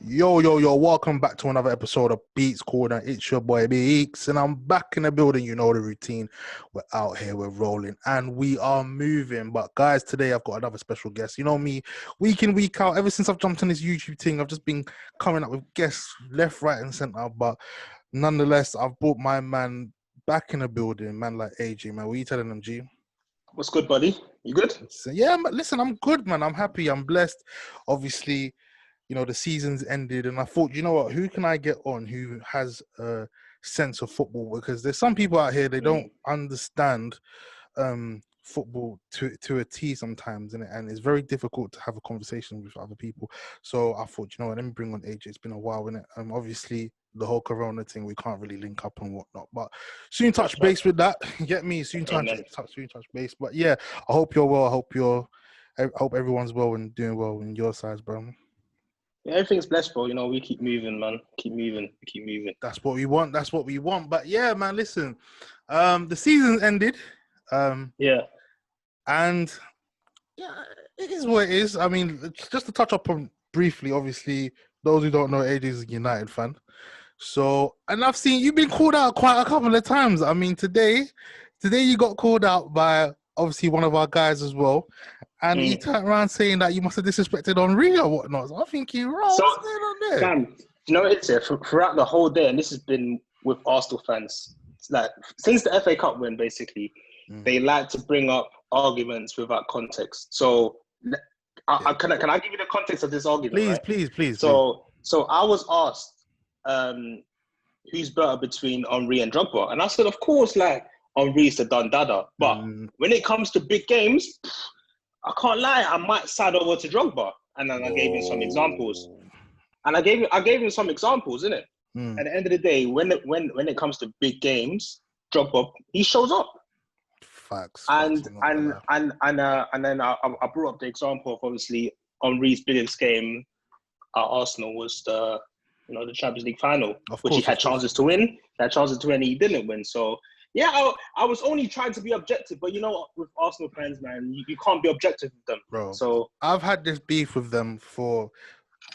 Yo, welcome back to another episode of Beeks Corner. It's your boy Beeks, and I'm back in the building. You know the routine. We're out here, we're rolling, and we are moving. But guys, today I've got another special guest. You know me, week in, week out, ever since I've jumped on this YouTube thing, I've just been coming up with guests left, right, and center. But nonetheless, I've brought my man back in the building, man like AJ, man. What are you telling them, G? What's good, buddy? You good? So, yeah, listen, I'm good, man. I'm happy, I'm blessed. Obviously, you know, the season's ended, and I thought, you know what, who can I get on who has a sense of football? Because there's some people out here, they don't understand football to a T sometimes, and it's very difficult to have a conversation with other people. So I thought, you know what, let me bring on AJ. It's been a while, innit? Obviously, the whole Corona thing, we can't really link up and whatnot, but soon touch base with that. Get me? Soon touch base. But yeah, I hope you're well. I hope everyone's well and doing well on your side, bro. Yeah, everything's blessed, bro. You know, we keep moving, man. Keep moving. That's what we want. But yeah, man, listen. The season's ended. Yeah. And yeah, it is what it is. I mean, just to touch up on briefly, obviously, those who don't know, AJ is a United fan. So, and I've seen you've been called out quite a couple of times. I mean, today you got called out by obviously one of our guys as well. And he turned around saying that you must have disrespected Henry or whatnot. So I'm thinking, what's going on there? Fam, you know, it's throughout the whole day, and this has been with Arsenal fans. It's like since the FA Cup win, basically, they like to bring up arguments without context. So, can I give you the context of this argument? Please. So I was asked, who's better between Henry and Drogba, and I said, of course, like Henry's the done dada. But when it comes to big games, I can't lie, I might side over to Drogba. And then I gave him some examples. And I gave him some examples, innit? At the end of the day, when it comes to big games, Drogba, he shows up. Facts. And then I brought up the example of obviously Henry's biggest game at Arsenal was the Champions League final, which he had chances to win. He didn't win. So yeah, I was only trying to be objective, but you know what, with Arsenal fans, man, you can't be objective with them. Bro, so I've had this beef with them for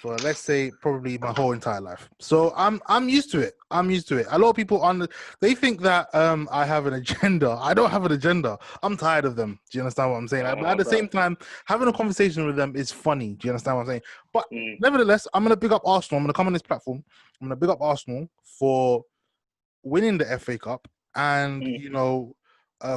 let's say probably my whole entire life. So I'm used to it. A lot of people they think that I have an agenda. I don't have an agenda. I'm tired of them. Do you understand what I'm saying? But at the same time, having a conversation with them is funny. Do you understand what I'm saying? But nevertheless, I'm gonna big up Arsenal. I'm gonna come on this platform. I'm gonna big up Arsenal for winning the FA Cup and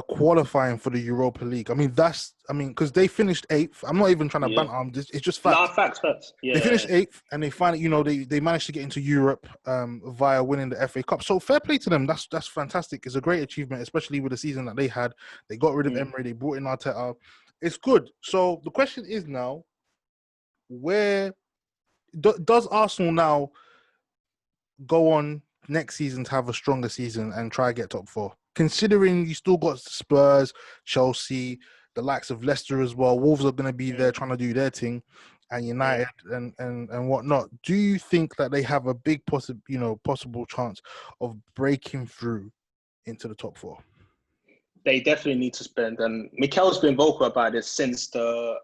qualifying for the Europa League. I mean, because they finished 8th. I'm not even trying to banter. It's just facts. No, facts. Yeah. They finished 8th, and they finally, they managed to get into Europe via winning the FA Cup. So fair play to them. That's fantastic. It's a great achievement, especially with the season that they had. They got rid of Emery. They brought in Arteta. It's good. So the question is now, where does Arsenal now go on next season to have a stronger season and try to get top 4? Considering you still got Spurs, Chelsea, the likes of Leicester as well. Wolves are going to be there trying to do their thing, and United and whatnot. Do you think that they have a big possible chance of breaking through into the top 4? They definitely need to spend. And Mikel's been vocal about this since the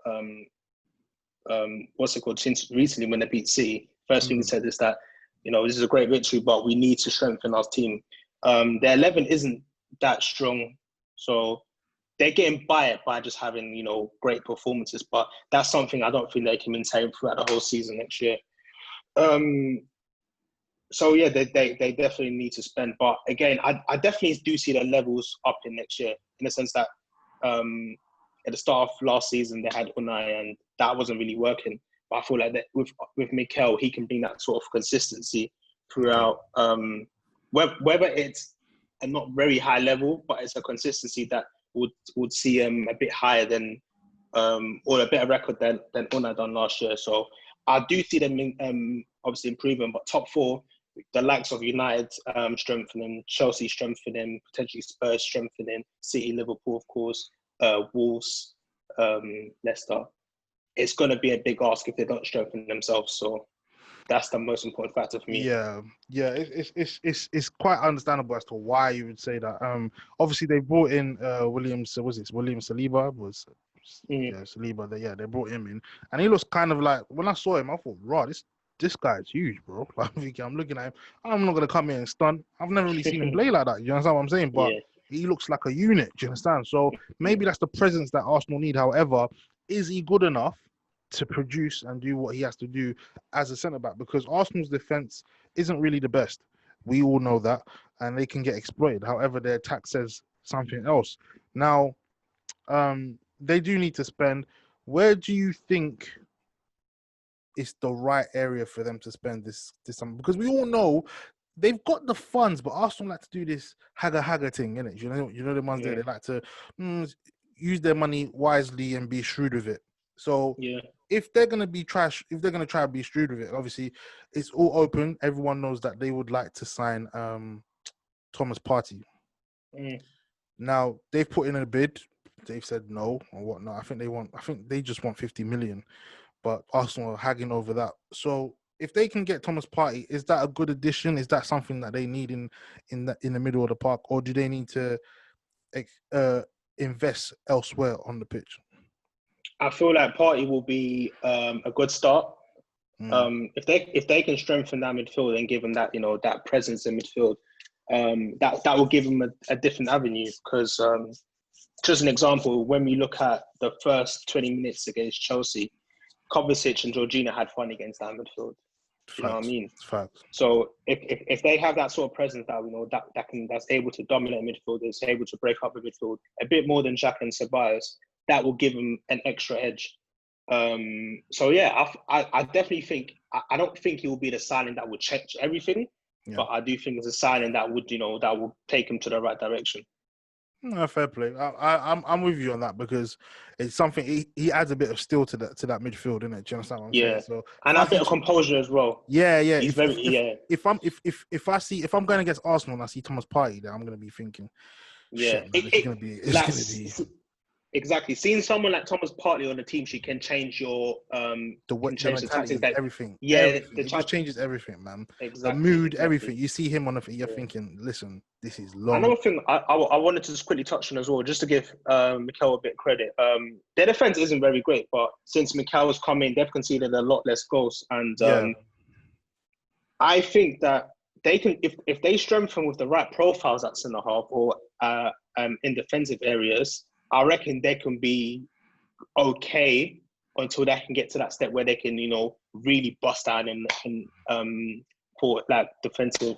since recently when they beat City. First thing he said is that this is a great victory, but we need to strengthen our team. Their 11 isn't that strong, so they're getting by it by just having great performances. But that's something I don't think they can maintain throughout the whole season next year. So yeah, they definitely need to spend. But again, I definitely do see their levels up in next year, in the sense that at the start of last season they had Unai and that wasn't really working. But I feel like that with Mikel, he can bring that sort of consistency throughout. Whether it's a not very high level, but it's a consistency that would see him a bit higher than or a better record than Unai done last year. So I do see them obviously improving, but top 4, the likes of United strengthening, Chelsea strengthening, potentially Spurs strengthening, City, Liverpool, of course, Wolves, Leicester. It's going to be a big ask if they don't strengthen themselves. So That's the most important factor for me. Yeah. It's quite understandable as to why you would say that. Obviously they brought in William Saliba Mm. yeah, Saliba. They brought him in, and he looks kind of like when I saw him, I thought, raw, this guy's huge, bro. Like, I'm looking at him. I'm not gonna come here and stun. I've never really seen him play like that. You understand what I'm saying? But Yeah. he looks like a unit. Do you understand? So maybe that's the presence that Arsenal need. However, is he good enough to produce and do what he has to do as a centre back? Because Arsenal's defense isn't really the best. We all know that, and they can get exploited. However, their attack says something else. Now, they do need to spend. Where do you think is the right area for them to spend this summer? Because we all know they've got the funds, but Arsenal like to do this hagger thing, innit? You know the ones there. They like to use their money wisely and be shrewd with it. So Yeah. if they're gonna be trash, if they're gonna try and be shrewd with it, obviously it's all open. Everyone knows that they would like to sign Thomas Partey. Mm. Now they've put in a bid. They've said no or whatnot. I think they just want 50 million, but Arsenal are haggling over that. So if they can get Thomas Partey, is that a good addition? Is that something that they need in the middle of the park, or do they need to invest elsewhere on the pitch? I feel like Partey will be a good start. If they can strengthen that midfield and give them that that presence in midfield, that will give them a different avenue. Because just an example, when we look at the first 20 minutes against Chelsea, Kovacic and Jorginho had fun against that midfield. You know what I mean? Facts. So if they have that sort of presence that that's able to dominate midfield, is able to break up the midfield a bit more than Jack and Ceballos, that will give them an extra edge. So yeah, I definitely think I don't think he will be the signing that would change everything, but I do think it's a signing that would that will take him to the right direction. No, fair play. I'm with you on that because it's something he adds a bit of steel to that midfield, innit? Do you understand what I'm saying? So and a bit of composure as well. Yeah. He's If I'm going against Arsenal and I see Thomas Partey, then I'm going to be thinking, shit, man, it's going to be. Exactly. Seeing someone like Thomas Partey on the team sheet can change your the the mentality, tactics. everything. Yeah, everything. It just changes everything, man. Exactly. The mood, everything. You see him on the, you're thinking, listen, this is long. Another thing I wanted to just quickly touch on as well, just to give Mikel a bit of credit. Their defense isn't very great, but since Mikel has come in, they've conceded a lot less goals, and I think that they can, if they strengthen with the right profiles at centre half or in defensive areas, I reckon they can be okay until they can get to that step where they can, really bust down and for like defensive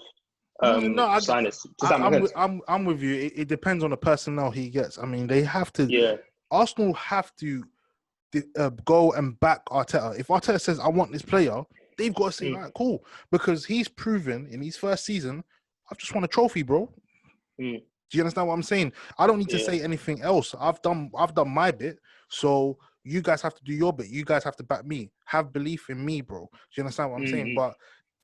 signers. Does that make sense? I'm with you. It depends on the personnel he gets. I mean, they have to. Yeah. Arsenal have to go and back Arteta. If Arteta says, "I want this player," they've got to say, "All right, cool," because he's proven in his first season, "I've just won a trophy, bro." Do you understand what I'm saying? I don't need to say anything else. I've done my bit. So you guys have to do your bit. You guys have to back me. Have belief in me, bro. Do you understand what I'm saying? But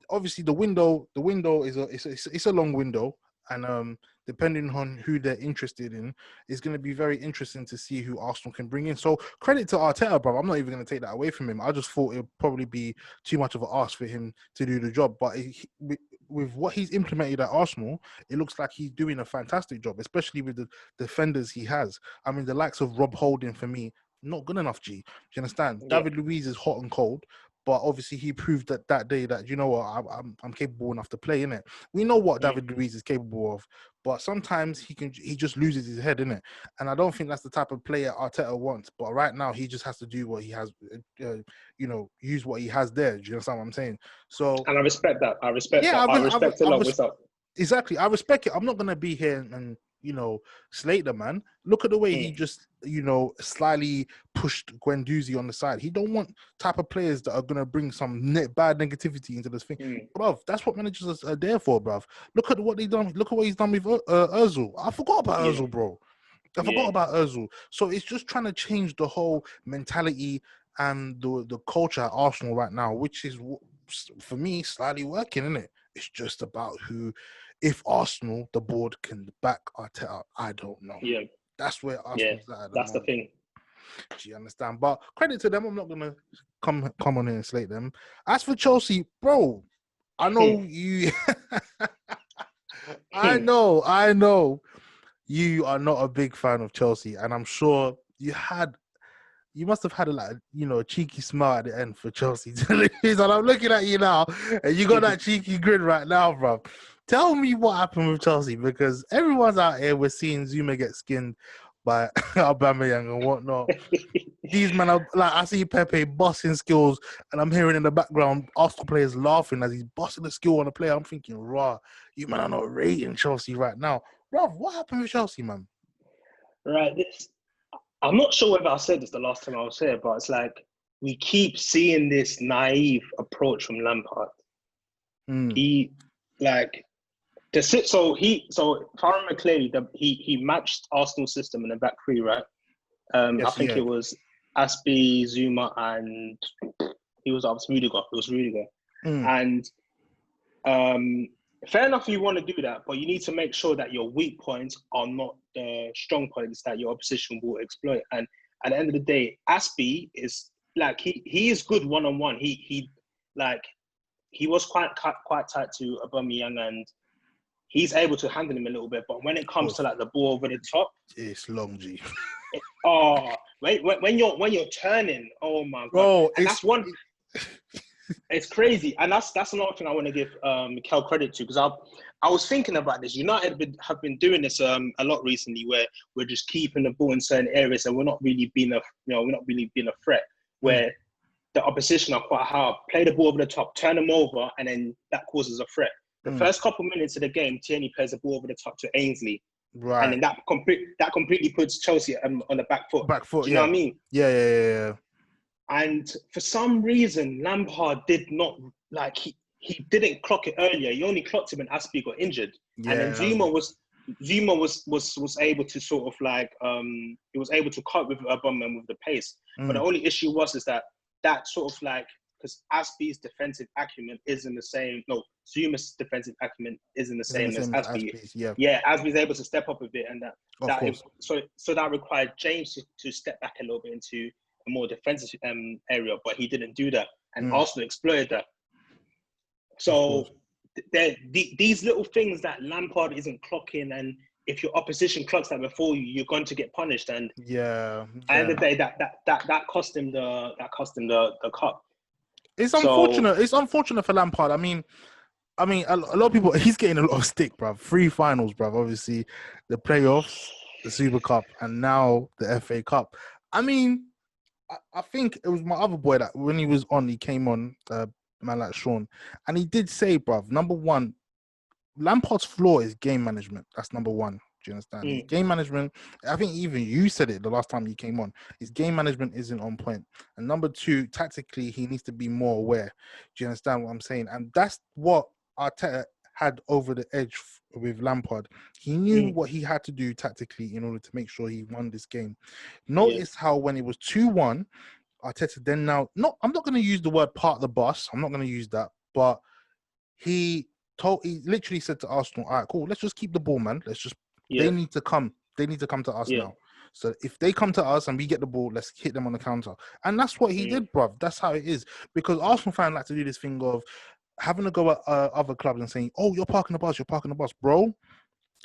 obviously the window is a long window, and depending on who they're interested in, it's going to be very interesting to see who Arsenal can bring in. So credit to Arteta, bro. I'm not even going to take that away from him. I just thought it would probably be too much of an ask for him to do the job, but with what he's implemented at Arsenal, it looks like he's doing a fantastic job, especially with the defenders he has. I mean, the likes of Rob Holding, for me, not good enough, G. Do you understand? David Luiz is hot and cold, but obviously he proved that day that, you know what, I'm capable enough to play, innit? We know what David Luiz is capable of, but sometimes he just loses his head, innit? And I don't think that's the type of player Arteta wants. But right now, he just has to do what he has, use what he has there. Do you understand what I'm saying? So, and I respect that. I respect a lot. What's up? Exactly, I respect it. I'm not gonna be here and slate the man. Look at the way he just slyly pushed Guendouzi on the side. He don't want type of players that are gonna bring some bad negativity into this thing, bruv. That's what managers are there for, bruv. Look at what they done. Look at what he's done with Özil. I forgot about Özil, bro. I forgot about Özil. So it's just trying to change the whole mentality and the culture at Arsenal right now, which is for me slightly working, isn't it? It's just about if Arsenal, the board, can back Arteta. I don't know. Yeah. That's where Arsenal's at the that's moment. the thing. Do you understand? But credit to them. I'm not going to come on here and slate them. As for Chelsea, bro, I know you. I know you are not a big fan of Chelsea, and I'm sure you must have had a cheeky smile at the end for Chelsea. And I'm looking at you now, and you got that cheeky grin right now, bro. Tell me what happened with Chelsea, because everyone's out here. We're seeing Zuma get skinned by Aubameyang and whatnot. These men are like, I see Pepe bossing skills, and I'm hearing in the background Arsenal players laughing as he's bossing the skill on a player. I'm thinking, raw, you man are not rating Chelsea right now, bro. What happened with Chelsea, man? Right, I'm not sure whether I said this the last time I was here, but it's like we keep seeing this naive approach from Lampard. He like so if I remember clearly, he matched Arsenal's system in the back three, right? Yes, I think it was Aspie, Zuma, and he was Rudiger. It was Rudiger, and fair enough, you want to do that, but you need to make sure that your weak points are not the strong points that your opposition will exploit. And at the end of the day, Aspie is like he is good one-on-one. He was quite tight to Aubameyang, and he's able to handle him a little bit. But when it comes to like the ball over the top, it's long G. When you're turning, oh my god, bro, and that's one. It's crazy, and that's another thing I want to give Mikel credit to, because I was thinking about this. United have been doing this a lot recently, where we're just keeping the ball in certain areas, and we're not really being a threat. Where the opposition are quite hard, play the ball over the top, turn them over, and then that causes a threat. The first couple minutes of the game, Tierney plays the ball over the top to Ainsley, right, and then that completely puts Chelsea on the back foot. Do you know what I mean? Yeah. And for some reason, Lampard did not he didn't clock it earlier. He only clocked it when Aspie got injured, and then Zuma was able to sort of he was able to cope with Aubameyang with the pace. But the only issue was that sort of because Aspie's defensive acumen isn't the same. No, Zuma's defensive acumen isn't the same as Aspie. Yeah, Aspie's able to step up a bit, and so that required James to step back a little bit into a more defensive area, but he didn't do that, and Arsenal exploited that. So these little things that Lampard isn't clocking, and if your opposition clocks that before you, you're going to get punished. And at the end of the day, that cost him the cup. It's unfortunate. It's unfortunate for Lampard. I mean, a lot of people. He's getting a lot of stick, bruv. 3 finals, bruv. Obviously, the playoffs, the Super Cup, and now the FA Cup. I mean, I think it was my other boy that when he was on, he came on, man like Sean, and he did say, bruv, number one, Lampard's flaw is game management. That's number one. Do you understand? Game management, I think even you said it the last time you came on, his game management isn't on point. And number two, tactically, he needs to be more aware. Do you understand what I'm saying? And that's what Arteta had over the edge with Lampard. He knew what he had to do tactically in order to make sure he won this game. Notice how when it was 2-1, Arteta then I'm not going to use the word part the bus. I'm not going to use that. But he literally said to Arsenal, all right, cool, let's just keep the ball, man. They need to come. They need to come to us now. So if they come to us and we get the ball, let's hit them on the counter. And that's what he did, bruv. That's how it is. Because Arsenal fans like to do this thing of having to go at other clubs and saying, oh, you're parking the bus, bro.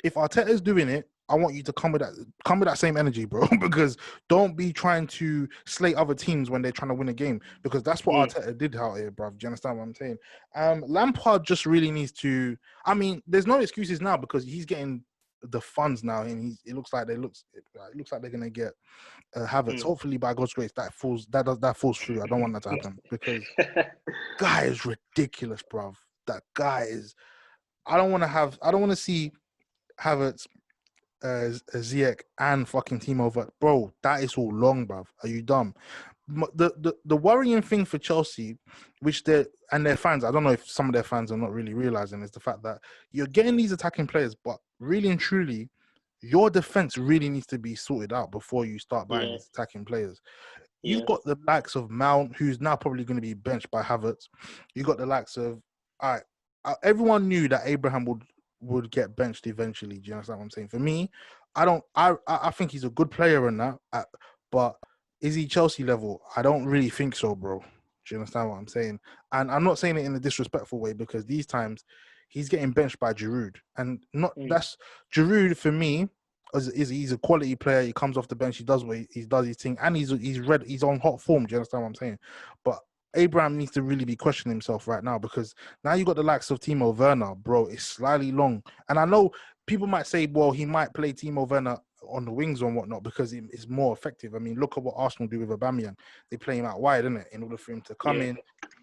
If Arteta is doing it, I want you to come with that same energy, bro. Because don't be trying to slay other teams when they're trying to win a game. Because that's what Arteta did out here, bro. Do you understand what I'm saying? Lampard just really needs to. I mean, there's no excuses now because he's getting the funds now, and it looks like they're gonna get Havertz. Hopefully, by God's grace, that falls through. I don't want that to happen because guy is ridiculous, bro. That guy is. I don't want to see Havertz, Ziyech, and fucking Timo Werner. Bro, that is all long, bruv. Are you dumb? The worrying thing for Chelsea, which their fans, I don't know if some of their fans are not really realizing, is the fact that you're getting these attacking players, but really and truly, your defense really needs to be sorted out before you start buying these attacking players. You've got the likes of Mount, who's now probably going to be benched by Havertz. You got the likes of, everyone knew that Abraham would get benched eventually. Do you understand what I'm saying? For me, I think he's a good player in that, but is he Chelsea level? I don't really think so, bro. Do you understand what I'm saying? And I'm not saying it in a disrespectful way because these times he's getting benched by Giroud, and not that's Giroud for me. He's a quality player. He comes off the bench. He does what he does his thing, and he's on hot form. Do you understand what I'm saying? But Abraham needs to really be questioning himself right now because now you got the likes of Timo Werner, bro. It's slightly long, and I know people might say, well, he might play Timo Werner on the wings and whatnot because it's more effective. I mean, look at what Arsenal do with Aubameyang. They play him out wide, isn't it? In order for him to come in,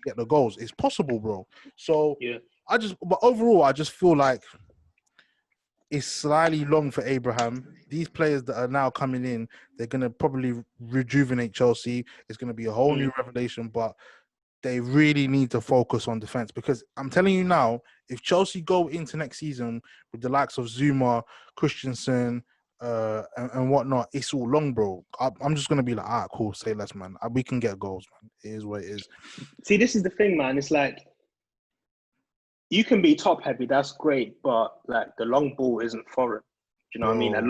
get the goals. It's possible, bro. So but overall, I just feel like it's slightly long for Abraham. These players that are now coming in, they're going to probably rejuvenate Chelsea. It's going to be a whole new revelation, but they really need to focus on defense because I'm telling you now, if Chelsea go into next season with the likes of Zuma, Christensen, and whatnot, it's all long, bro. I'm just going to be like, cool, say less, man. We can get goals, man. It is what it is. See, this is the thing, man. It's like, you can be top heavy, that's great, but like the long ball isn't foreign. Do you know what I mean? The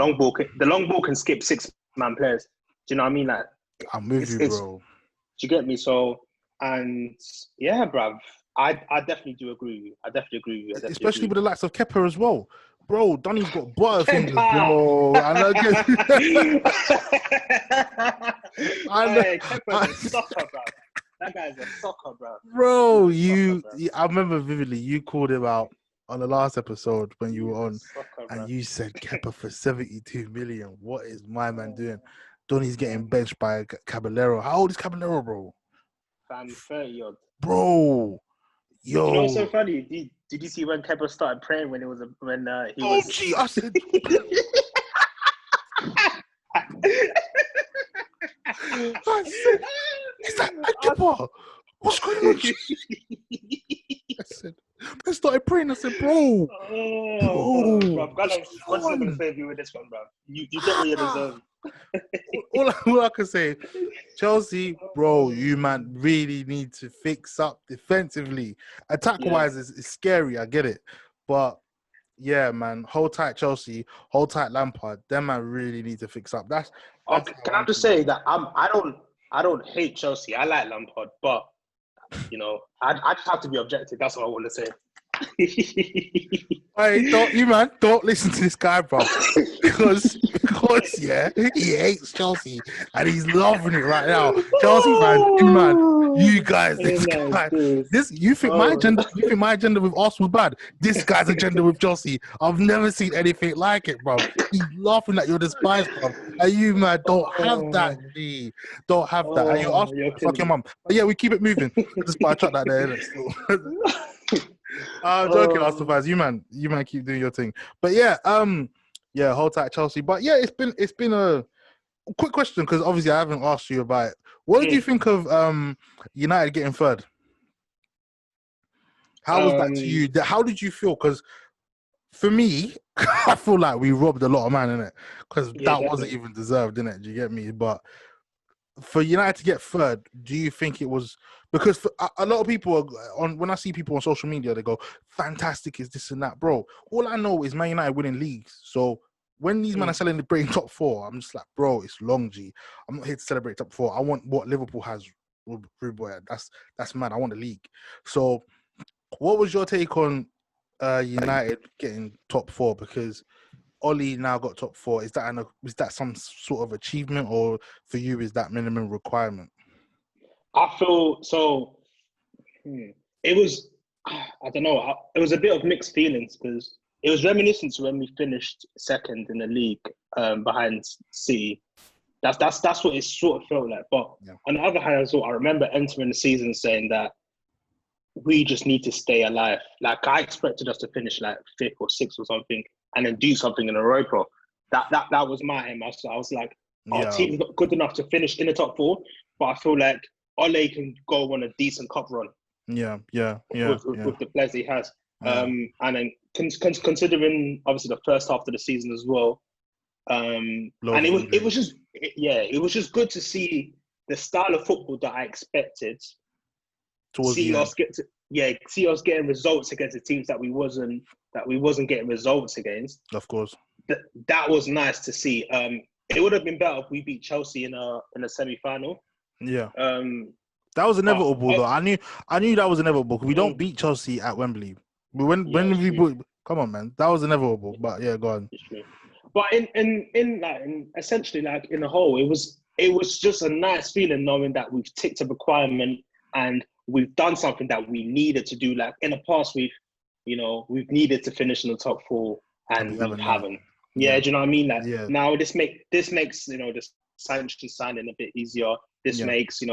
long ball can skip 6-man players. Do you know what I mean? Like, I'm with you, bro. Do you get me? So, and yeah, bruv, I definitely do agree with you. Especially with the likes of Kepa as well. Bro, Donny's got butterfingers, bro. I know. Kepa's a sucker, bro. That guy's a sucker, bro. Bro, I remember vividly, you called him out on the last episode when you were on, and you said Kepa for 72 million. What is my man doing? Donny's getting benched by Caballero. How old is Caballero, bro? 30 odd. Bro, yo. You know what's so funny? Did you see when Kepa started praying when he was? Gee, I said. Is that Kepa? What's going on? I said, I started praying. I said, bro. Bro. God's not going to save you with this one, bro. You get what you deserve. all I can say, Chelsea, bro, you man really need to fix up defensively. Attack-wise, it's scary. I get it. But, yeah, man, hold tight Chelsea, hold tight Lampard. Them man really need to fix up. That's can I just say that I don't hate Chelsea. I like Lampard, but you know, I just have to be objective. That's what I want to say. Hey, don't listen to this guy, bro. Because yeah, he hates Chelsea and he's loving it right now. Chelsea fans, you guys, you think my agenda with Arsenal bad? This guy's agenda with Chelsea, I've never seen anything like it, bro. He's laughing at your despise, bro. And you, man, don't have that, G. Don't have that. And you ask, fuck your mum. But yeah, we keep it moving. Just I chuck that there. I'm joking, Arsenal fans. You man keep doing your thing. But yeah, hold tight Chelsea. But yeah, it's been a quick question because obviously I haven't asked you about it. What did you think of United getting third? How was that to you? How did you feel? Because for me, I feel like we robbed a lot of man in it because that wasn't even deserved, innit? Do you get me? But for United to get third, do you think it was because for a lot of people when I see people on social media, they go, "Fantastic is this and that, bro." All I know is Man United winning leagues. So when these men are celebrating top four, I'm just like, bro, it's long, G. I'm not here to celebrate top four. I want what Liverpool has. Boy, that's mad. I want the league. So, what was your take on United getting top four? Because Ollie now got top four. Is that some sort of achievement, or for you is that minimum requirement? I feel so. It was, I don't know. It was a bit of mixed feelings because it was reminiscent to when we finished second in the league behind City. That's what it sort of felt like. But on the other hand, I remember entering the season saying that we just need to stay alive. Like I expected us to finish like 5th or 6th or something, and then do something in Europa. That was my aim. I was like, our team's not good enough to finish in the top 4, but I feel like Ole can go on a decent cup run. With the players he has. And then considering obviously the first half of the season as well. And it was just good to see the style of football that I expected. See us getting results against the teams that we wasn't getting results against. Of course, that was nice to see. It would have been better if we beat Chelsea in a semi-final. Yeah. That was But inevitable, though. I knew that was inevitable. We don't beat Chelsea at Wembley. yeah, it's true. Come on, man, that was inevitable. But yeah, go on. It's true. But in essentially like in the whole, it was just a nice feeling knowing that we've ticked a requirement and we've done something that we needed to do. Like in the past, we've needed to finish in the top four And we and we haven't done it. haven't. Yeah, Yeah, do you know what I mean? Like yeah, now this makes the Sancho signing a bit easier. This yeah. makes it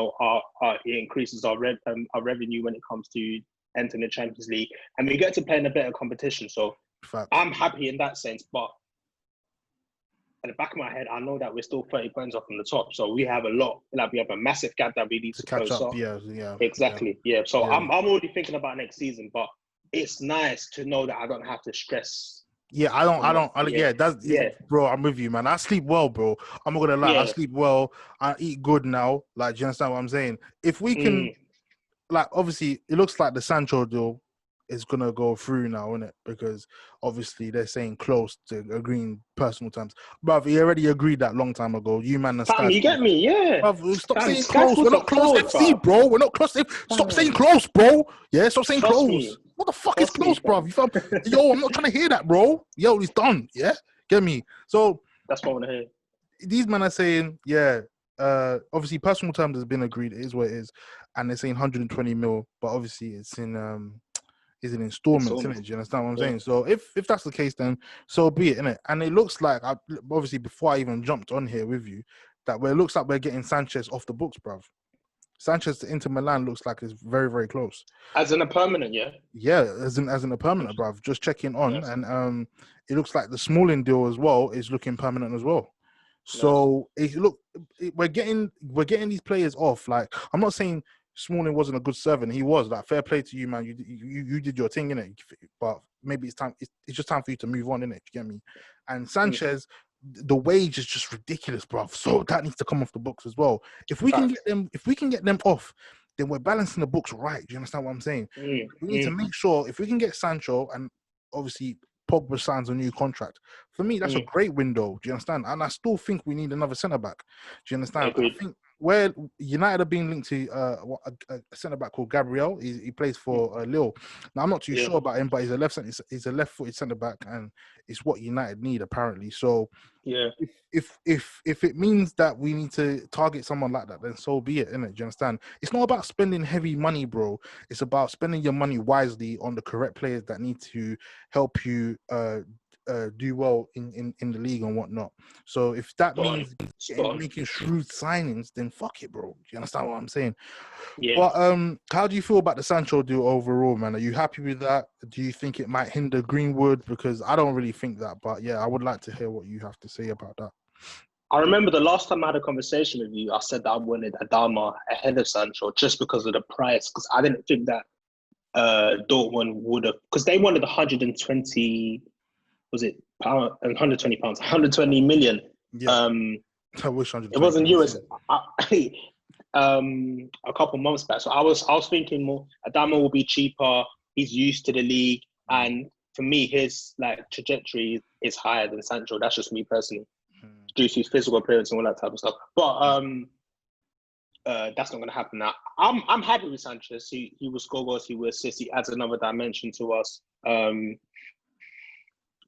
increases our revenue when it comes to entering the Champions League, and we get to play in a better competition. So Facts. I'm happy in that sense, but at the back of my head, I know that we're still 30 points off from the top. So we have we have a massive gap that we need To to catch close up, off. yeah, yeah, Exactly. Yeah. So yeah. I'm already thinking about next season, but it's nice to know that I don't have to stress. Yeah, yeah, bro, I'm with you, man. I sleep well, bro. I'm not gonna lie, I Yeah. sleep well. I eat good now. Like, do you understand what I'm saying? If we can, like, obviously, it looks like the Sancho deal is gonna go through now, isn't it? Because obviously they're saying close to agreeing personal terms. But he already agreed that long time ago. You man and Fam, Sky you get Sports. me? Yeah. Bruv, stop Fam, saying Sky close. We're Sports not are close cold, FC, bro. bro. We're not close. Stop saying Fam, close, bro. Yeah, stop saying trust close. me. What the fuck is Trust me, close, bro? fam. Yo, I'm not trying to hear that, bro. Yo, it's done. Yeah, get me. So That's what I want to hear. these men are saying, yeah, obviously personal terms has been agreed. It is what it is, and they're saying 120 mil, but obviously it's in installments, Installments. innit? Do you understand what I'm Yeah. saying? So if that's the case, then so be it, innit? And it looks like, obviously before I even jumped on here with you, that it looks like we're getting Sanchez off the books, bruv. Sanchez to Inter Milan looks like it's very, very close. As in a permanent, yeah? Yeah, as in a permanent, bruv. Just checking on, Nice. and it looks like the Smalling deal as well is looking permanent as well. Nice. So we're getting these players off. Like, I'm not saying Smalling wasn't a good servant. He was. Like, fair play to you, man. You did your thing, innit? But maybe it's time. It's just time for you to move on, innit? You get me? And Sanchez, the wage is just ridiculous, bruv. So that needs to come off the books as well. If we can get them off, then we're balancing the books right. Do you understand what I'm saying? We need to make sure if we can get Sancho and obviously Pogba signs a new contract. For me, that's a great window. Do you understand? And I still think we need another centre back. Do you understand? I think where United are being linked to a centre back called Gabriel. He plays for Lille. Now I'm not too sure about him, but he's a left-footed centre back, and it's what United need apparently. So Yeah. if it means that we need to target someone like that, then so be it, innit? Do you understand? It's not about spending heavy money, bro. It's about spending your money wisely on the correct players that need to help you do well in the league and whatnot. So if that means making shrewd signings, then fuck it, bro. Do you understand what I'm saying? Yeah. But how do you feel about the Sancho deal overall, man? Are you happy with that? Do you think it might hinder Greenwood? Because I don't really think that, but yeah, I would like to hear what you have to say about that. I remember the last time I had a conversation with you, I said that I wanted Adama ahead of Sancho just because of the price. Because I didn't think that Dortmund would have, because they wanted 120, was it pound, 120 pounds, 120 million. Yeah. I wish it wasn't US. A couple months back. So I was thinking more Adama will be cheaper. He's used to the league, and for me, his like trajectory is higher than Sancho. That's just me personally, due to his physical appearance and all that type of stuff. But that's not going to happen now. I'm happy with Sanchez. He will score goals. He will assist. He adds another dimension to us.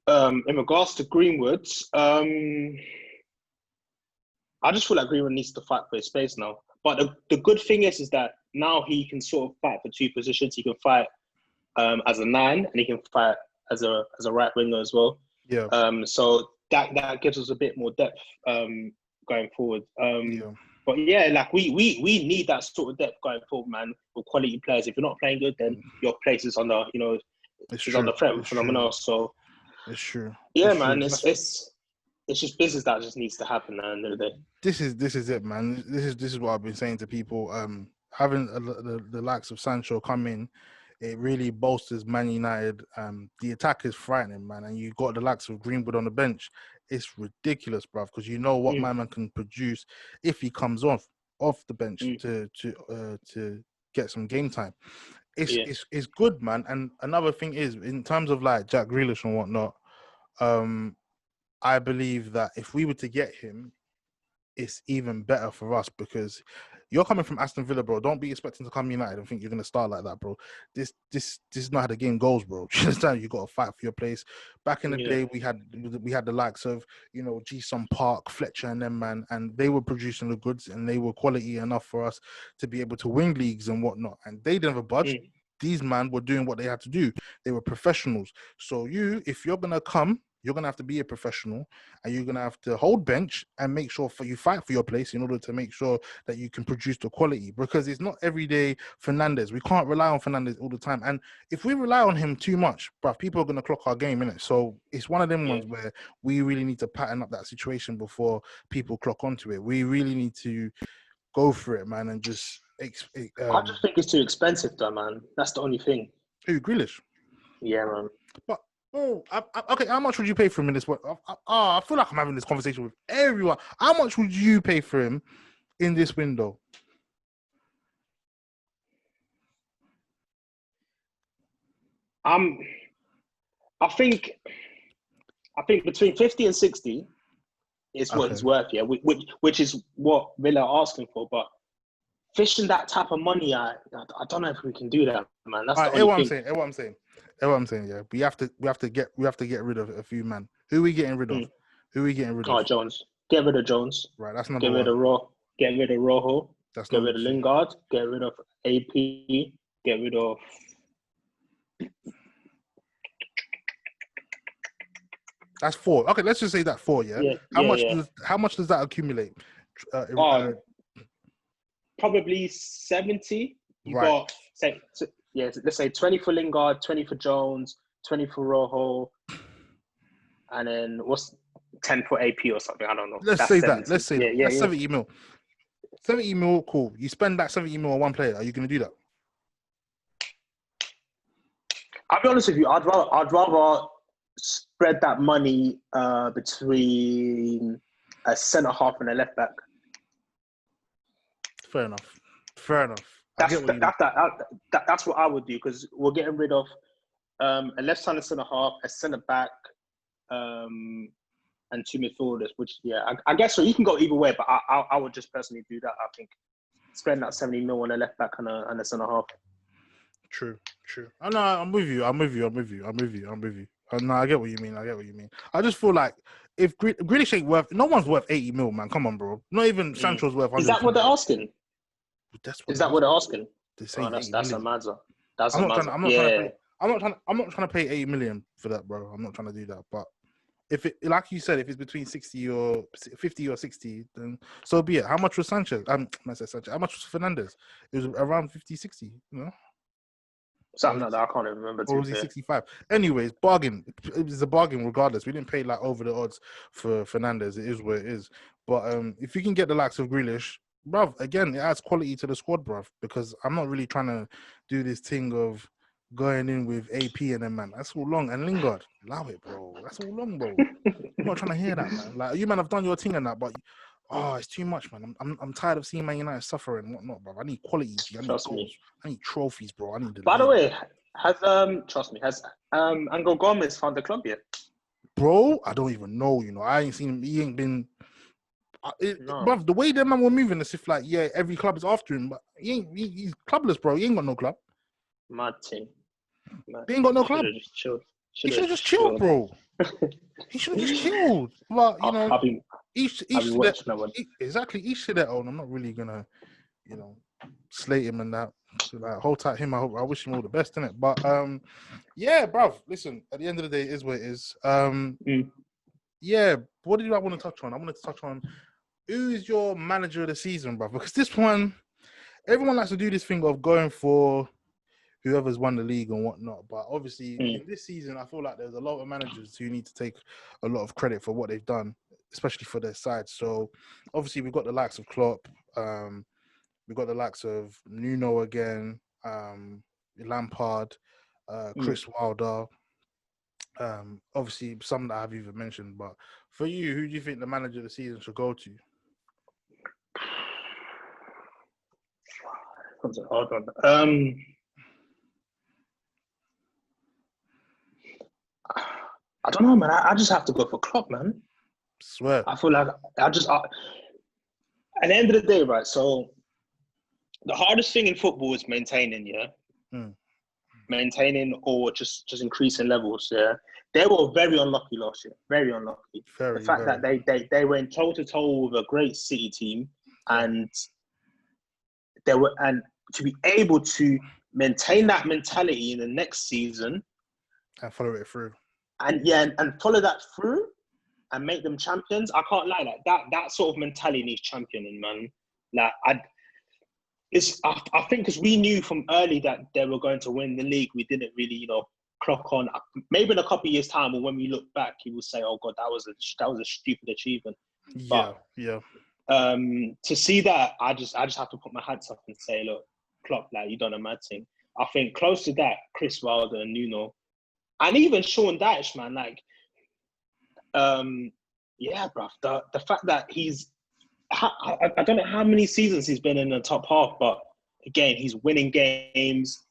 In regards to Greenwood, I just feel like Greenwood needs to fight for his space now. But the good thing is that now he can sort of fight for two positions. He can fight as a 9, and he can fight as a right winger as well. Yeah. So that gives us a bit more depth going forward. Yeah. But yeah, like we need that sort of depth going forward, man, with quality players. If you're not playing good, then your place is under, is under threat with someone else. So it's true. Yeah, it's man, true. it's just business that just needs to happen at the end of the day. This is it, man. This is what I've been saying to people. Having the likes of Sancho come in, it really bolsters Man United. The attack is frightening, man, and you got the likes of Greenwood on the bench. It's ridiculous, bruv, because you know what man can produce if he comes off the bench to get some game time. It's good, man. And another thing is, in terms of like Jack Grealish and whatnot, I believe that if we were to get him, it's even better for us because you're coming from Aston Villa, bro. Don't be expecting to come United and think you're gonna start like that, bro. This is not how the game goes, bro. You understand? You got to fight for your place. Back in the day, we had the likes of Ji-Sung Park, Fletcher, and them man, and they were producing the goods and they were quality enough for us to be able to win leagues and whatnot. And they never budged. These man were doing what they had to do. They were professionals. So if you're gonna come, you're gonna have to be a professional, and you're gonna have to hold bench and make sure you fight for your place in order to make sure that you can produce the quality. Because it's not every day Fernandes. We can't rely on Fernandes all the time. And if we rely on him too much, bruv, people are gonna clock our game, innit? So it's one of them ones where we really need to pattern up that situation before people clock onto it. We really need to go for it, man, and just. I just think it's too expensive, though, man. That's the only thing. Who, Grealish? Yeah, man. But okay, how much would you pay for him in this one? I feel like I'm having this conversation with everyone. How much would you pay for him in this window? I think between 50 and 60 is what he's worth, yeah. Which is what Villa are asking for, but fishing that type of money, I don't know if we can do that, man. That's the only thing. What I'm saying. Yeah, we have to get rid of a few man. Who are we getting rid of? Jones. Get rid of Jones. Right, that's number one. Get rid of Rojo. That's get rid of Lingard. Get rid of AP. Get rid of. That's 4. Okay, let's just say that 4. Yeah. How much does that accumulate? Probably 70. You got let's say 20 for Lingard, 20 for Jones, 20 for Rojo, and then what's 10 for AP or something? I don't know. Let's say that. That's 70 mil. 70 mil, cool. You spend that 70 mil on one player. Are you going to do that? I'll be honest with you. I'd rather spread that money between a centre half and a left back. Fair enough. That's what I would do, because we're getting rid of a left-handed centre half, a centre back, and 2 midfielders. Which I guess so. You can go either way, but I would just personally do that. I think spend that 70 mil on a left back and a centre half. True. Oh, no, I'm with you. No, I get what you mean. I just feel like if Grealish ain't worth, no one's worth 80 mil, man. Come on, bro. Not even Sancho's worth. Is that what they're asking? Is that what they're asking? That's a matter. I'm not trying to pay 80 million for that, bro. I'm not trying to do that. But if it, like you said, if it's between 60 or 50 or 60, then so be it. How much was Sanchez? How much was Fernandes? It was around 50, 60, Something like that. I can't even remember. Or was he 65? Anyways, bargain. It was a bargain regardless. We didn't pay like over the odds for Fernandes. It is what it is. But if you can get the likes of Grealish, bruv, again, it adds quality to the squad, bruv, because I'm not really trying to do this thing of going in with AP and them, man. That's all long. And Lingard, allow it, bro. That's all long, bro. I'm not trying to hear that, man. Like, you, man, have done your thing and that, but it's too much, man. I'm tired of seeing Man United suffer and whatnot, bro. I need quality. I need goals. I need trophies, bro. By the way, has Angel Gomez found the club yet? Bro, I don't even know. I ain't seen him. He ain't been. Bruv, the way them man were moving, as if like, every club is after him, but he's clubless, bro. He ain't got no club. Mad thing. He ain't got no club. He should have just chilled, bro. He should have just chilled. But each to their own. I'm not really gonna, slate him and that. So, like, hold tight him. I wish him all the best in it. But bruv. Listen, at the end of the day, it is what it is. What did I want to touch on? I wanted to touch on who is your manager of the season, bruv? Because this one, everyone likes to do this thing of going for whoever's won the league and whatnot. But obviously, in this season, I feel like there's a lot of managers who need to take a lot of credit for what they've done, especially for their side. So obviously, we've got the likes of Klopp. We've got the likes of Nuno again, Lampard, Chris Wilder. Obviously, some that I've even mentioned. But for you, who do you think the manager of the season should go to? That's a hard one. I don't know, man. I just have to go for Klopp, man. Swear. I feel like at the end of the day, right? So the hardest thing in football is maintaining, yeah, maintaining or just increasing levels. Yeah, they were very unlucky last year. Very unlucky. The Very, fact very. that they went toe to toe with a great City team, Yeah. and to be able to maintain that mentality in the next season And follow it through. and follow that through and make them champions. I can't lie, like that sort of mentality needs championing, man. Like I think because we knew from early that they were going to win the league, we didn't really, clock on. Maybe in a couple of years' time, or when we look back, you will say, "Oh God, that was a stupid achievement." Yeah, But yeah. to see that, I just have to put my hands up and say, "Look, Klopp, like you done a mad thing." I think close to that, Chris Wilder and Nuno, and even Sean Dyche, man, like, yeah, bruv, the fact that I don't know how many seasons he's been in the top half, but again, he's winning games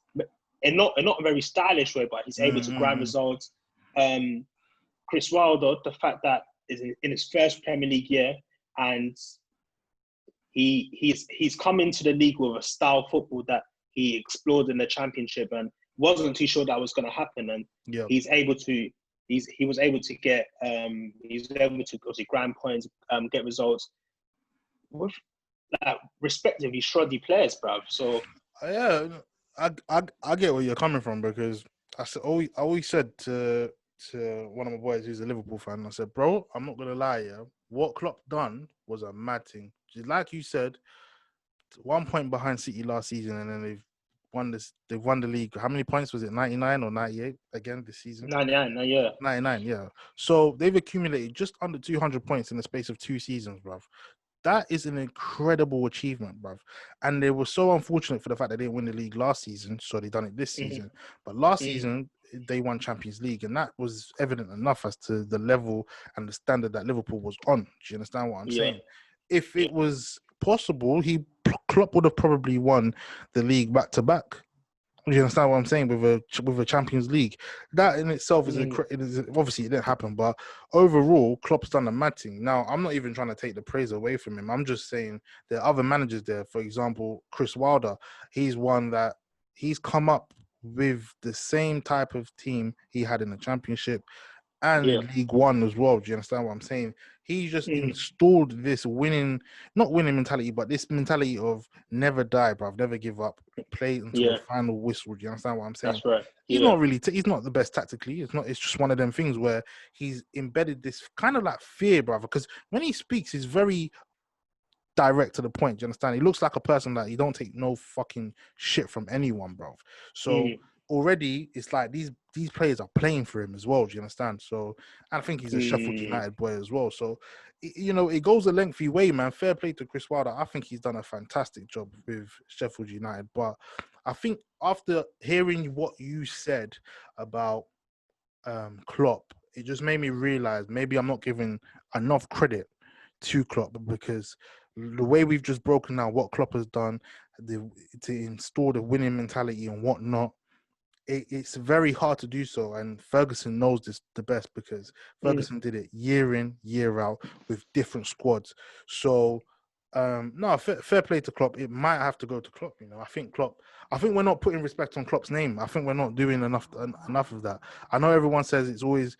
in not a very stylish way, but he's able to grind results. Chris Wilder, the fact that is in his first Premier League year, and he's come into the league with a style football that he explored in the Championship and wasn't too sure that was going to happen, and he's able to. He was able to get he's able to obviously grind points, get results with respectively shoddy players, bruv. So yeah, I get where you're coming from, because I always said to one of my boys who's a Liverpool fan, I said, bro, I'm not gonna lie, yeah, what Klopp done was a mad thing. Like you said, 1 point behind City last season, and then they've won the league. How many points was it? 99 or 98 again this season? 99, yeah. 99, yeah. So they've accumulated just under 200 points in the space of 2 seasons, bruv. That is an incredible achievement, bruv. And they were so unfortunate for the fact that they didn't win the league last season, so they done it this season. But last season, they won Champions League, and that was evident enough as to the level and the standard that Liverpool was on. Do you understand what I'm saying? If it was possible, Klopp would have probably won the league back to back. Do you understand what I'm saying? With a Champions League, that in itself is obviously it didn't happen, but overall, Klopp's done a mad thing. Now, I'm not even trying to take the praise away from him. I'm just saying there are other managers there. For example, Chris Wilder, he's one that he's come up with the same type of team he had in the Championship and in League One as well. Do you understand what I'm saying? He just installed this not winning mentality, but this mentality of never die, bruv, never give up, play until the final whistle. Do you understand what I'm saying? That's right. He's not really, he's not the best tactically. It's just one of them things where he's embedded this kind of like fear, bruv, because when he speaks, he's very direct to the point. Do you understand? He looks like a person that he don't take no fucking shit from anyone, bruv. So already it's like these players are playing for him as well. Do you understand? So I think he's a Sheffield United boy as well. So it goes a lengthy way, man. Fair play to Chris Wilder. I think he's done a fantastic job with Sheffield United. But I think after hearing what you said about Klopp, it just made me realize maybe I'm not giving enough credit to Klopp, because the way we've just broken down what Klopp has done to install the winning mentality and whatnot, it's very hard to do so, and Ferguson knows this the best, because Ferguson did it year in, year out with different squads. So no, fair play to Klopp. It might have to go to Klopp. I think we're not putting respect on Klopp's name. I think we're not doing enough of that. I know everyone says it always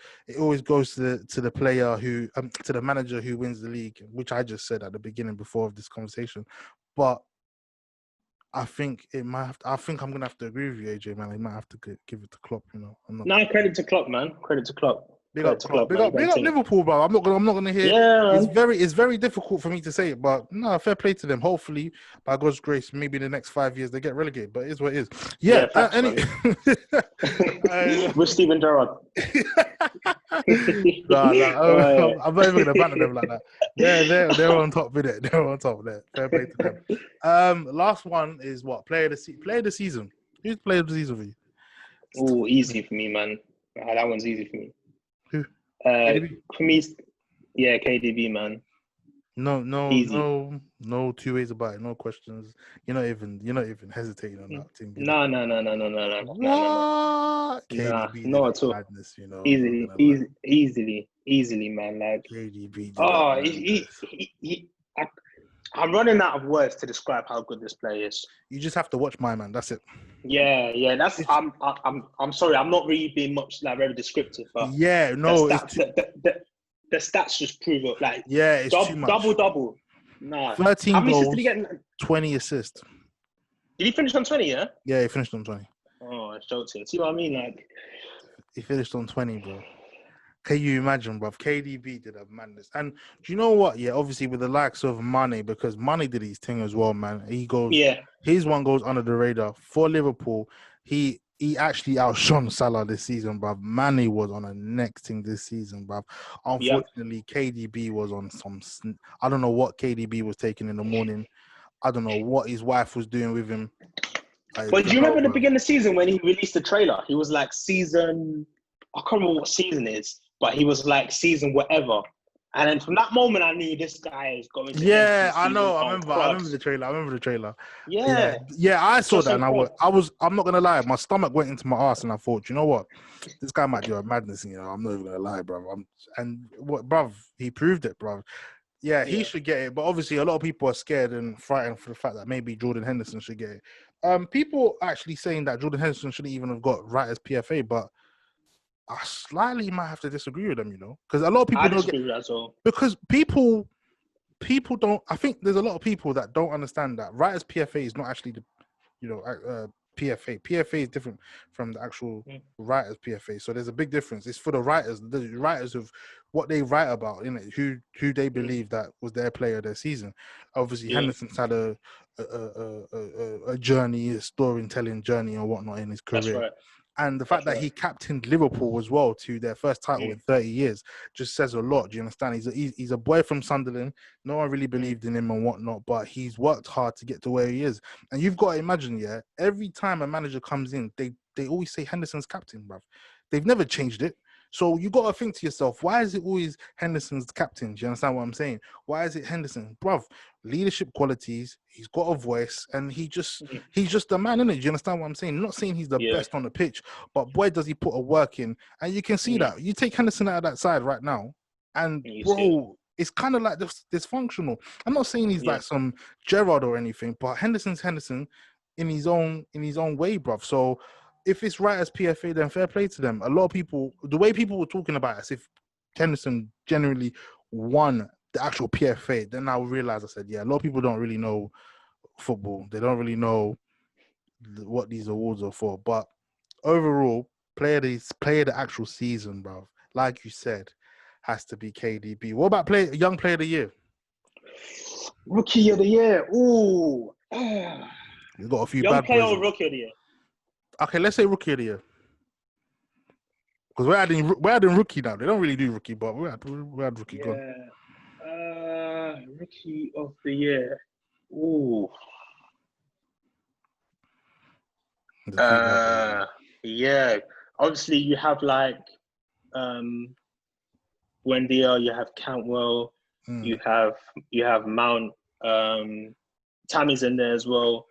goes to the player who to the manager who wins the league, which I just said at the beginning before of this conversation, but I think it might have to, I think I'm gonna have to agree with you, AJ, man. I might have to give it to Klopp. No, credit to Klopp, man. Credit to Klopp. Big up Klopp. Big up Liverpool, bro. I'm not gonna hear. Yeah. It's very difficult for me to say it, but no, fair play to them. Hopefully, by God's grace, maybe in the next 5 years they get relegated. But it is what it is. Yeah. Facts, with Steven Gerrard. No, I'm not even gonna banter them like that. They're on top with it. They're on top of that. Fair play to them. Last one is what? Player of the season. Who's player of the season for you? Oh, easy for me, man. That one's easy for me. Who? For me, yeah, KDB, man. Easy. No 2 ways about it. No questions. You're not even hesitating on that thing. No. What? KDB, not at all. Madness, Easily, man. Like KDB. I'm running out of words to describe how good this player is. You just have to watch my man. That's it. Yeah. That's It's, I'm sorry. I'm not really being much like very descriptive, but yeah, the no, it's stats the stats just prove it. Like yeah, it's too much. double. Nah. How 13 many assists did he goals, get? 20 assists. Did he finish on 20? Yeah. Yeah, he finished on 20. Oh, I joked it. See what I mean? Like, He finished on 20, bro. Can you imagine, bro? KDB did a madness. And do you know what? Yeah, obviously with the likes of Mane, because Mane did his thing as well, man. yeah, His one goes under the radar. For Liverpool, he actually outshone Salah this season, bruv. Mane was on a next thing this season, bruv. yep. Unfortunately, KDB was on I don't know what KDB was taking in the morning. I don't know what his wife was doing with him. I But do don't you know, remember the bruv. beginning of the season when he released the trailer? He was like season, I can't remember what season it is, but he was like season whatever. And then from that moment, I knew this guy is going to end Yeah, his I season know. on I remember crux. the trailer. Yeah, Yeah. I saw just that, on and crux. I'm not gonna lie. My stomach went into my ass, and I thought, you know what, this guy might do a madness. You know, I'm not even gonna lie, bro. He proved it, bro. Yeah, he Yeah. should get it, but obviously, a lot of people are scared and frightened for the fact that maybe Jordan Henderson should get it. People actually saying that Jordan Henderson shouldn't even have got right as PFA, but I slightly might have to disagree with them. You know, because a lot of people I don't get disagree with that as well. because people don't. I think there's a lot of people that don't understand that writers PFA is not actually the, PFA. PFA is different from the actual writers PFA. So there's a big difference. It's for the writers of what they write about, in it, who they believe that was their player of their season. Obviously, Yeah, Henderson's had a journey, a storytelling journey and whatnot in his that's career. right. And the fact That's that right. he captained Liverpool as well to their first title Mm, in 30 years just says a lot. Do you understand? He's a boy from Sunderland. No one really mm, believed in him and whatnot, but he's worked hard to get to where he is. And you've got to imagine, yeah, every time a manager comes in, they always say Henderson's captain, bruv. They've never changed it. So you got to think to yourself, why is it always Henderson's captain? Do you understand what I'm saying? Why is it Henderson? Bruv, leadership qualities, he's got a voice, and he's mm. just a man, innit? Do you understand what I'm saying? I'm not saying he's the Yeah. best on the pitch, but boy, does he put a work in. And you can see Mm. that. You take Henderson out of that side right now, and You see it. bro, it's kind of like dysfunctional. I'm not saying he's Yeah. like some Gerrard or anything, but Henderson's Henderson in his own way, bruv. So if it's right as PFA, then fair play to them. A lot of people, the way people were talking about it, as if Henderson generally won the actual PFA, then I realized, I said, yeah, a lot of people don't really know football. They don't really know what these awards are for. But overall, player the actual season, bro. Like you said, has to be KDB. What about young player of the year? Rookie of the year. Ooh. We've got a few Young bad player boys. or rookie of the year? Okay, let's say rookie of the year. Because we're adding rookie now. They don't really do rookie, but we're add rookie. Go on. Rookie of the year. Ooh. There's a few bad boys. Yeah. Obviously, you have like Wendia, you have Cantwell, you have Mount. Tammy's in there as well.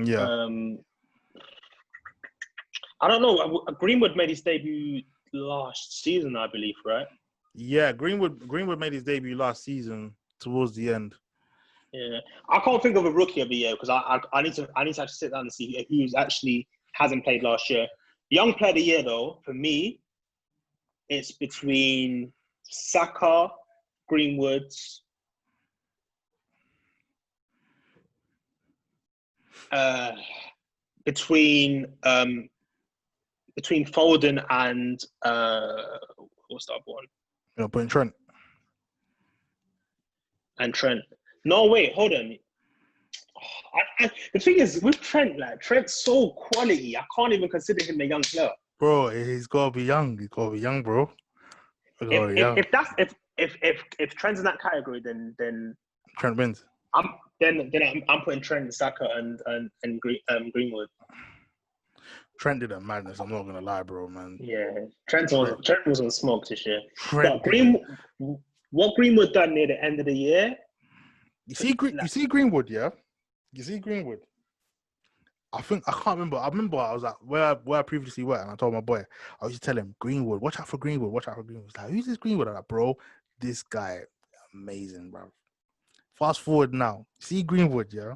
Yeah. I don't know. Greenwood made his debut last season, I believe, right? Yeah, Greenwood made his debut last season towards the end. Yeah, I can't think of a rookie of the year because I need to actually sit down and see who's actually hasn't played last year. Young player of the year, though, for me, it's between Saka, Greenwoods, between Foden and what's the other one? You know, putting Trent. And Trent. No, wait, hold on. The thing is, with Trent, like Trent's so quality, I can't even consider him a young player. Bro, he's gotta be young. He's gotta be young, bro. If Trent's in that category, then Trent wins. I'm putting Trent, Saka, and Greenwood. Trent did a madness. I'm not gonna lie, bro, man. Yeah, Trent was on smoke this year. Trent but what Greenwood done near the end of the year? You see Greenwood, yeah. You see Greenwood. I can't remember. I remember I was like where I previously worked, and I told my boy, I was just telling him, Greenwood, watch out for Greenwood. He's like, who's this Greenwood? I'm like, bro, this guy, amazing, bro. fast forward now. See Greenwood, yeah.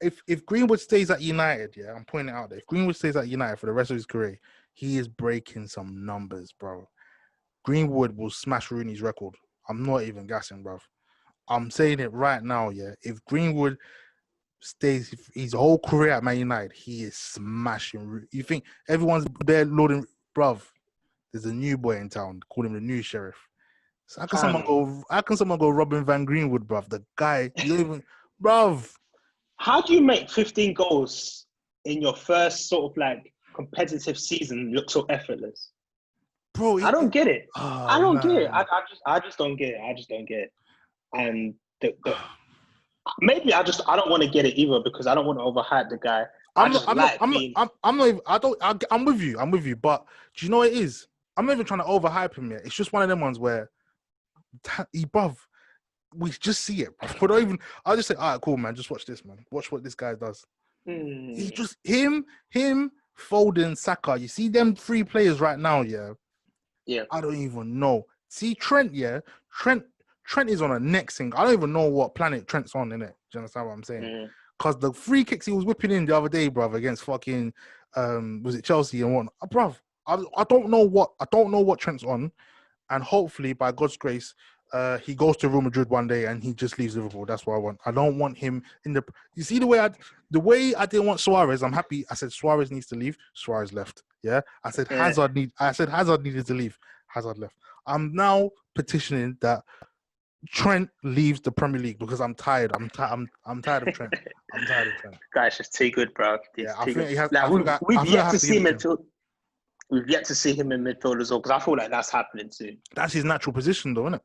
If Greenwood stays at United, yeah, I'm pointing it out there. If Greenwood stays at United for the rest of his career, he is breaking some numbers, bro. Greenwood will smash Rooney's record. I'm not even gassing, bro. I'm saying it right now, yeah. If Greenwood stays his whole career at Man United, he is smashing. You think everyone's there loading, bruv? There's a new boy in town. Call him the new sheriff. So how can someone go? How can someone go Robin Van Greenwood, bruv? The guy, you don't even, bruv. How do you make 15 goals in your first sort of like competitive season look so effortless? Bro, I don't get it. Oh, I don't get it. man. I just don't get it. I just don't get it. And maybe I don't want to get it either because I don't want to overhype the guy. I'm with you. But do you know what it is? I'm not even trying to overhype him yet. It's just one of them ones where we just see it. We don't even. I'll just say, all right, cool, man. Just watch this, man. Watch what this guy does. He just him, Foden, Saka. You see them three players right now, yeah. Yeah. I don't even know. See Trent, yeah. Trent is on a next thing. I don't even know what planet Trent's on in it. Do you understand what I'm saying? Because the free kicks he was whipping in the other day, bruv, against fucking was it Chelsea and whatnot, bruv. I don't know what Trent's on, and hopefully by God's grace, he goes to Real Madrid one day and he just leaves Liverpool. That's what I want. I don't want him in the. You see the way I didn't want Suarez. I'm happy. I said Suarez needs to leave. Suarez left. Yeah. I said Hazard needed to leave. Hazard left. I'm now petitioning that Trent leaves the Premier League because I'm tired. I'm tired of Trent. I'm tired of Trent. Guy's just too good, bro. We've yet to see him until. We've yet to see him in midfield as well because I feel like that's happening soon. That's his natural position, though, isn't it?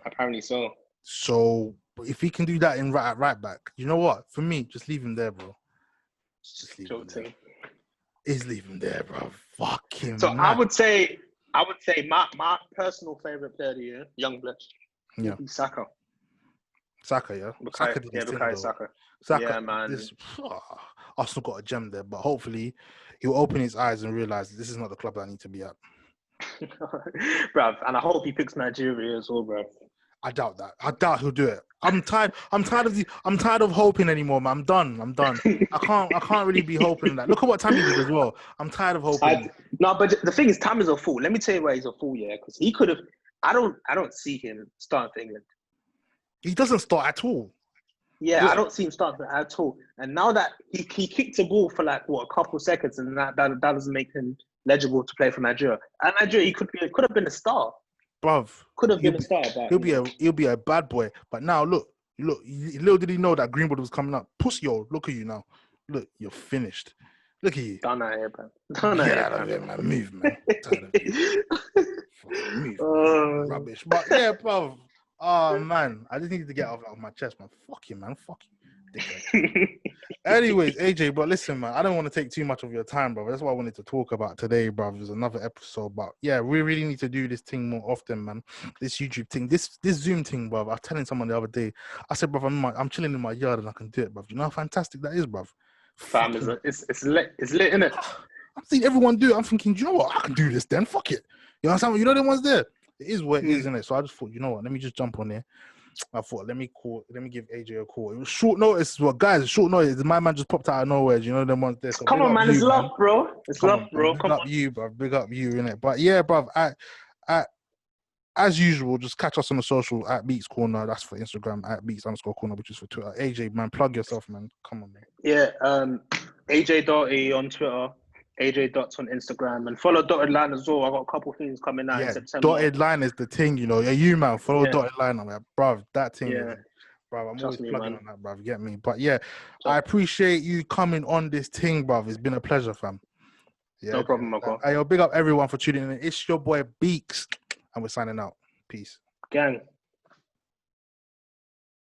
Apparently so. So if he can do that in right back, you know what? For me, just leave him there, bro. Just leave him there. He's leaving there, bro. Fuck him. So I would say my personal favorite player of the year, young blood, yeah, Saka. Saka, yeah. Bukayo Saka. Saka, yeah, man. Arsenal got a gem there, but hopefully he'll open his eyes and realize this is not the club that I need to be at. Bruv, and I hope he picks Nigeria as well, bruv. I doubt that. I doubt he'll do it. I'm tired of hoping anymore, man. I'm done. I can't really be hoping that. Look at what Tammy did as well. I'm tired of hoping. No, but the thing is, Tammy's a fool. Let me tell you why he's a fool, yeah, because he could have. I don't see him starting for England. He doesn't start at all. Yeah, I don't see him starting at all. And now that he kicked a ball for like a couple of seconds, and that doesn't make him legible to play for Nigeria. And Nigeria, he could have been a star. Bruv, could have been a star. He'll be a bad boy. But now look. Little did he know that Greenwood was coming up. Pussy, look at you now. Look, you're finished. Look at you. Done out here, man. Get out of here, man. Move, man. Move. Rubbish. But yeah, bruv. Oh man, I just needed to get off my chest, man. Fuck you, man. Fuck you. Anyways, AJ, but listen, man, I don't want to take too much of your time, bro. That's what I wanted to talk about today, bro. There's another episode, but yeah, we really need to do this thing more often, man. This YouTube thing, this Zoom thing, bro. I was telling someone the other day, I said, bro, I'm chilling in my yard and I can do it, bro. You know how fantastic that is, bro? Fam, it's lit, isn't it? I'm seeing everyone do it. I'm thinking, do you know what? I can do this then. Fuck it. You know what I'm saying? You know the ones there. It is what it is, isn't it? So I just thought, you know what? Let me just jump on there. I thought, let me give AJ a call. It was short notice. Well, guys, short notice. My man just popped out of nowhere. You know them ones there. So come on, man. It's love, bro. It's love, bro. Big up you, bro. Big up you, innit? But yeah, bro. As usual, just catch us on the social at Beeks Corner. That's for Instagram, at Beeks_Corner, which is for Twitter. AJ, man, plug yourself, man. Come on, man. Yeah, AJ Dotty on Twitter. AJ Dots on Instagram, and follow Dotted Line as well. I got a couple things coming out in September. Dotted Line is the thing, you know. Yeah, you man, follow Dotted Line on that, bruv. That thing, bruv. I'm always plugging on that, bruv. You get me? But yeah, I appreciate you coming on this thing, bruv. It's been a pleasure, fam. Yeah, no problem, Marco. Yo, big up everyone for tuning in. It's your boy Beeks, and we're signing out. Peace, gang.